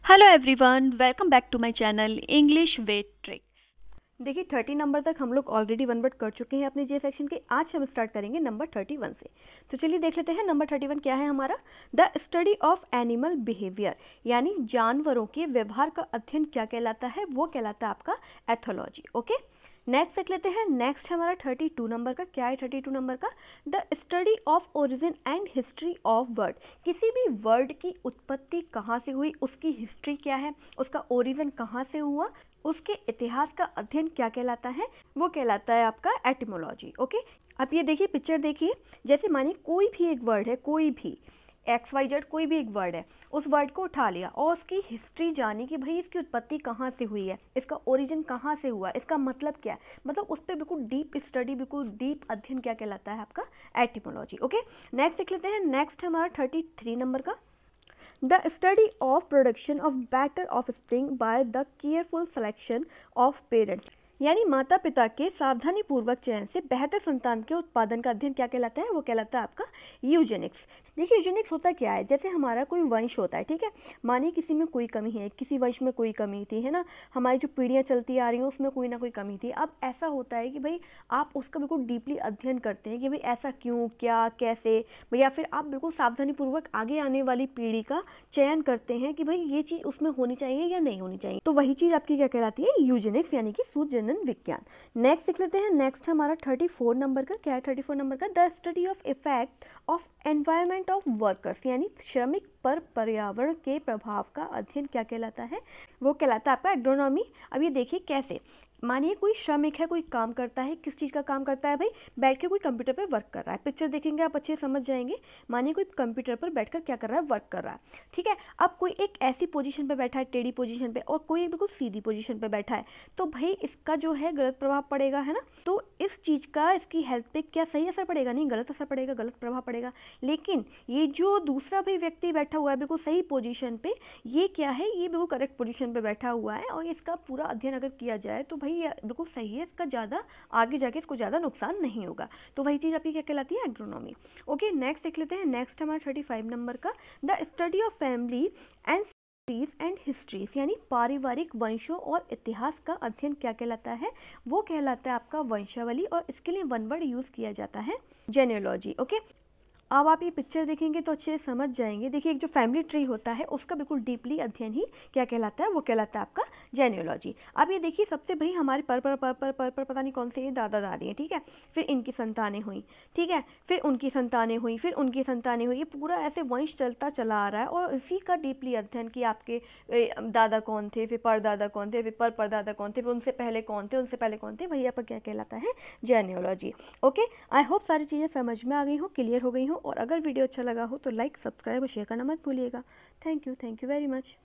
Hello everyone, welcome back to my channel English with trick. देखिए 30 number तक हम लोग ऑलरेडी वन वर्ड कर चुके हैं अपने जे सेक्शन के। आज हम स्टार्ट करेंगे नंबर 31 से। तो चलिए देख लेते हैं नंबर 31 क्या है हमारा। The study of animal behaviour, यानी जानवरों के व्यवहार का अध्ययन क्या कहलाता है, वो कहलाता है आपका एथोलॉजी। ओके, नेक्स्ट देख लेते हैं। नेक्स्ट हमारा 32 नंबर का क्या है। 32 नंबर का the study of origin and history of word, किसी भी वर्ड की उत्पत्ति कहाँ से हुई, उसकी हिस्ट्री क्या है, उसका ओरिजिन कहाँ से हुआ, उसके इतिहास का अध्ययन क्या कहलाता है, वो कहलाता है आपका एटिमोलॉजी। ओके, अब ये देखिए पिक्चर देखिए। जैसे मानिए कोई भी एक वर्ड है, कोई भी XYZ कोई भी एक वर्ड है, उस वर्ड को उठा लिया और उसकी हिस्ट्री जानी कि भाई इसकी उत्पत्ति कहाँ से हुई है, इसका ओरिजिन कहाँ से हुआ, इसका मतलब क्या है, मतलब उस पर बिल्कुल डीप स्टडी, बिल्कुल डीप अध्ययन क्या कहलाता है आपका एटिमोलॉजी। ओके, नेक्स्ट देख लेते हैं। नेक्स्ट हमारा 33 नंबर का the study of production of better of spring by the careful selection of parents, यानी माता पिता के सावधानी पूर्वक चयन से बेहतर संतान के उत्पादन का अध्ययन क्या कहलाता है, वो कहलाता है आपका यूजेनिक्स। देखिए यूजेनिक्स होता क्या है, जैसे हमारा कोई वंश होता है, ठीक है, मानिए किसी में कोई कमी है, किसी वंश में कोई कमी थी, है ना, हमारी जो पीढ़ियाँ चलती आ रही हैं उसमें कोई ना कोई कमी थी। अब ऐसा होता है कि भाई आप उसका बिल्कुल डीपली अध्ययन करते हैं कि भाई ऐसा क्यों, क्या, कैसे, या फिर आप बिल्कुल सावधानी पूर्वक आगे आने वाली पीढ़ी का चयन करते हैं कि भाई ये चीज़ उसमें होनी चाहिए या नहीं होनी चाहिए। तो वही चीज़ आपकी क्या कहलाती है, यूजेनिक्स, यानी कि सूझ विज्ञान। नेक्स्ट देख लेते हैं। नेक्स्ट हमारा 34 नंबर का क्या है। 34 नंबर का the study of effect of environment of workers, यानी श्रमिक पर पर्यावरण के प्रभाव का अध्ययन क्या कहलाता है, वो कहलाता है आपका एग्रोनॉमी। अब ये देखिए कैसे, मानिए कोई श्रमिक है, कोई काम करता है, किस चीज़ का काम करता है भाई, बैठ के कोई कंप्यूटर पर वर्क कर रहा है। पिक्चर देखेंगे आप अच्छे समझ जाएंगे। मानिए कोई कंप्यूटर पर बैठकर क्या कर रहा है, वर्क कर रहा है, ठीक है। अब कोई एक ऐसी पोजीशन पे बैठा है, टेढ़ी पोजीशन पे, और कोई बिल्कुल सीधी पोजीशन पे बैठा है, तो भाई इसका जो है गलत प्रभाव पड़ेगा, है ना। तो इस चीज़ का इसकी हेल्थ पे क्या सही असर पड़ेगा, नहीं गलत असर पड़ेगा, गलत प्रभाव पड़ेगा। लेकिन ये जो दूसरा भाई व्यक्ति बैठा हुआ है बिल्कुल सही पोजीशन पे, ये क्या है, ये बिल्कुल करेक्ट पोजीशन पे बैठा हुआ है, और इसका पूरा अध्ययन अगर किया जाए तो भाई ये बिल्कुल सही है, इसका ज़्यादा आगे जाके इसको ज़्यादा नुकसान नहीं होगा। तो वही चीज़ आपकी क्या कहलाती है, एग्रोनॉमी। ओके, नेक्स्ट देख लेते हैं। नेक्स्ट हमारा 35 नंबर का the study of family and and histories, यानी पारिवारिक वंशों और इतिहास का अध्ययन क्या कहलाता है, वो कहलाता है आपका वंशावली, और इसके लिए वन वर्ड यूज़ किया जाता है जेनेलॉजी। ओके, अब आप ये पिक्चर देखेंगे तो अच्छे से समझ जाएंगे। देखिए एक जो फैमिली ट्री होता है उसका बिल्कुल डीपली अध्ययन ही क्या कहलाता है, वो कहलाता है आपका जेनियोलॉजी। अब ये देखिए सबसे भाई हमारे पर पता नहीं कौन से ये दादा दादी हैं, ठीक है, फिर इनकी संतानें हुई, ठीक है, फिर उनकी संतानें हुई, फिर उनकी संतानें हुई, ये पूरा ऐसे वंश चलता चला आ रहा है, और इसी का डीपली अध्ययन कि आपके दादा कौन थे, फिर परदादा कौन थे, फिर परदादा कौन थे, फिर उनसे पहले कौन थे, उनसे पहले कौन थे, वही आपका क्या कहलाता है, जेनियोलॉजी। ओके, आई होप सारी चीज़ें समझ में आ गई हो, क्लियर हो गई हो, और अगर वीडियो अच्छा लगा हो तो लाइक, सब्सक्राइब और शेयर करना मत भूलिएगा। Thank you very much.